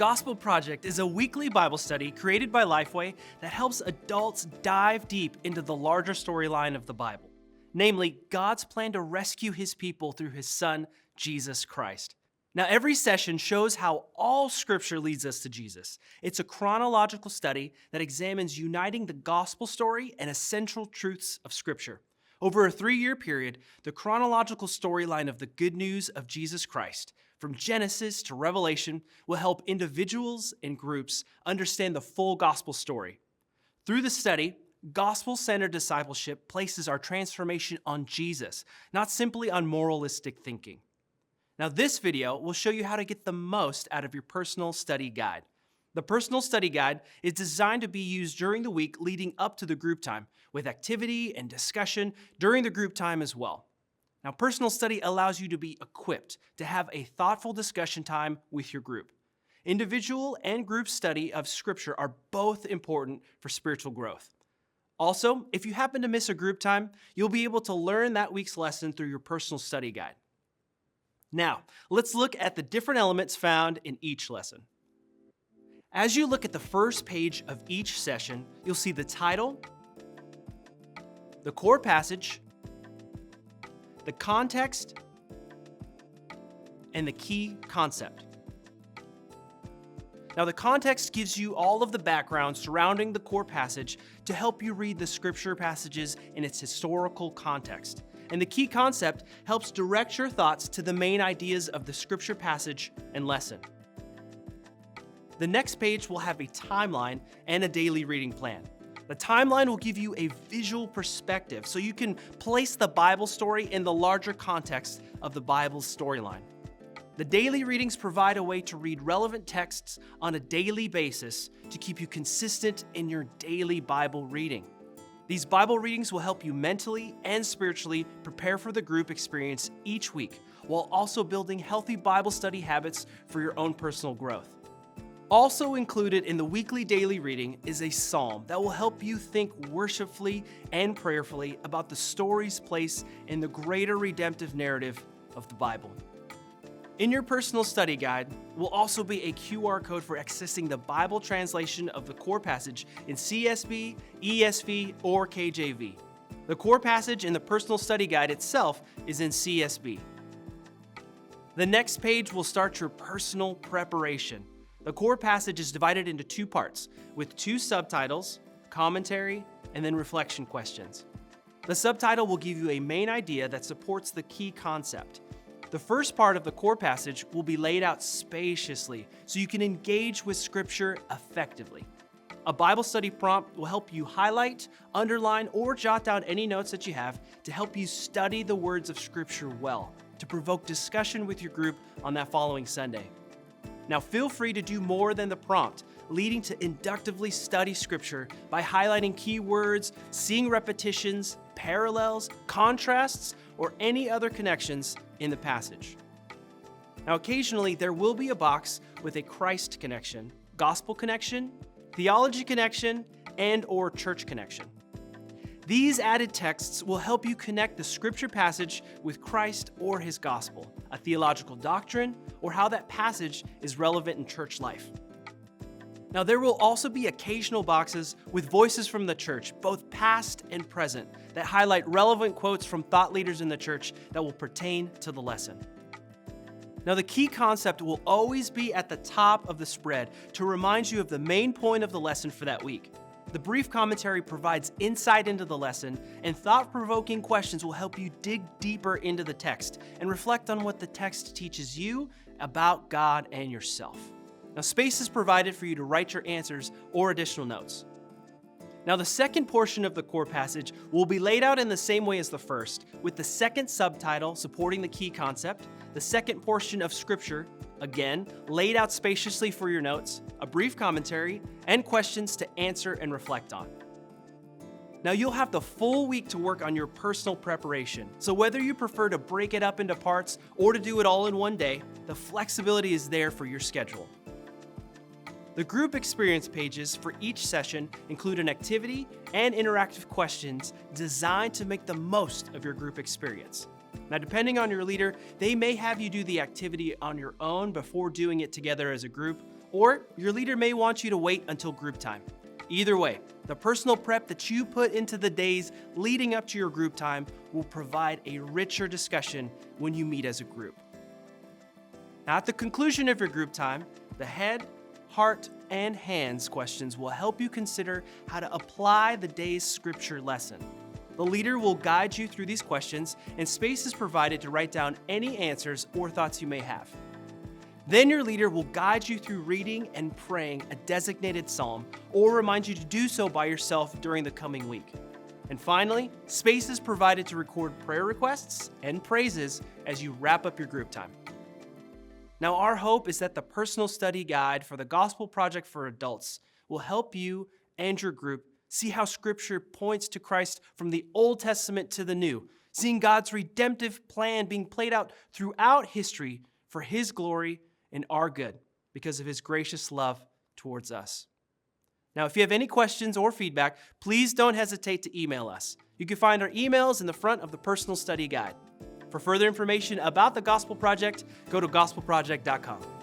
Gospel Project is a weekly Bible study created by Lifeway that helps adults dive deep into the larger storyline of the Bible, namely God's plan to rescue his people through his son, Jesus Christ. Now, every session shows how all Scripture leads us to Jesus. It's a chronological study that examines uniting the gospel story and essential truths of Scripture. Over a 3-year period, the chronological storyline of the good news of Jesus Christ, from Genesis to Revelation, will help individuals and groups understand the full gospel story. Through the study, gospel-centered discipleship places our transformation on Jesus, not simply on moralistic thinking. Now, this video will show you how to get the most out of your personal study guide. The personal study guide is designed to be used during the week leading up to the group time, with activity and discussion during the group time as well. Now, personal study allows you to be equipped to have a thoughtful discussion time with your group. Individual and group study of Scripture are both important for spiritual growth. Also, if you happen to miss a group time, you'll be able to learn that week's lesson through your personal study guide. Now, let's look at the different elements found in each lesson. As you look at the first page of each session, you'll see the title, the core passage, the context, and the key concept. Now, the context gives you all of the background surrounding the core passage to help you read the Scripture passages in its historical context. And the key concept helps direct your thoughts to the main ideas of the Scripture passage and lesson. The next page will have a timeline and a daily reading plan. The timeline will give you a visual perspective so you can place the Bible story in the larger context of the Bible's storyline. The daily readings provide a way to read relevant texts on a daily basis to keep you consistent in your daily Bible reading. These Bible readings will help you mentally and spiritually prepare for the group experience each week, while also building healthy Bible study habits for your own personal growth. Also included in the weekly daily reading is a psalm that will help you think worshipfully and prayerfully about the story's place in the greater redemptive narrative of the Bible. In your personal study guide will also be a QR code for accessing the Bible translation of the core passage in CSB, ESV, or KJV. The core passage in the personal study guide itself is in CSB. The next page will start your personal preparation. The core passage is divided into 2 parts, with 2 subtitles, commentary, and then reflection questions. The subtitle will give you a main idea that supports the key concept. The first part of the core passage will be laid out spaciously so you can engage with Scripture effectively. A Bible study prompt will help you highlight, underline, or jot down any notes that you have to help you study the words of Scripture well, to provoke discussion with your group on that following Sunday. Now, feel free to do more than the prompt, leading to inductively study Scripture by highlighting key words, seeing repetitions, parallels, contrasts, or any other connections in the passage. Now, occasionally there will be a box with a Christ connection, gospel connection, theology connection, and/or church connection. These added texts will help you connect the Scripture passage with Christ or his gospel, a theological doctrine, or how that passage is relevant in church life. Now, there will also be occasional boxes with voices from the church, both past and present, that highlight relevant quotes from thought leaders in the church that will pertain to the lesson. Now, the key concept will always be at the top of the spread to remind you of the main point of the lesson for that week. The brief commentary provides insight into the lesson, and thought-provoking questions will help you dig deeper into the text and reflect on what the text teaches you about God and yourself. Now, space is provided for you to write your answers or additional notes. Now, the second portion of the core passage will be laid out in the same way as the first, with the second subtitle supporting the key concept, the second portion of Scripture, again, laid out spaciously for your notes, a brief commentary, and questions to answer and reflect on. Now, you'll have the full week to work on your personal preparation, so whether you prefer to break it up into parts or to do it all in one day, the flexibility is there for your schedule. The group experience pages for each session include an activity and interactive questions designed to make the most of your group experience. Now, depending on your leader, they may have you do the activity on your own before doing it together as a group, Or your leader may want you to wait until group time. Either way, the personal prep that you put into the days leading up to your group time will provide a richer discussion when you meet as a group. Now, at the conclusion of your group time, the head, heart, and hands questions will help you consider how to apply the day's scripture lesson. The leader will guide you through these questions, and space is provided to write down any answers or thoughts you may have. Then your leader will guide you through reading and praying a designated psalm or remind you to do so by yourself during the coming week. And finally, space is provided to record prayer requests and praises as you wrap up your group time. Now, our hope is that the personal study guide for the Gospel Project for Adults will help you and your group see how Scripture points to Christ from the Old Testament to the New, seeing God's redemptive plan being played out throughout history for His glory and our good because of His gracious love towards us. Now, if you have any questions or feedback, please don't hesitate to email us. You can find our emails in the front of the personal study guide. For further information about the Gospel Project, go to gospelproject.com.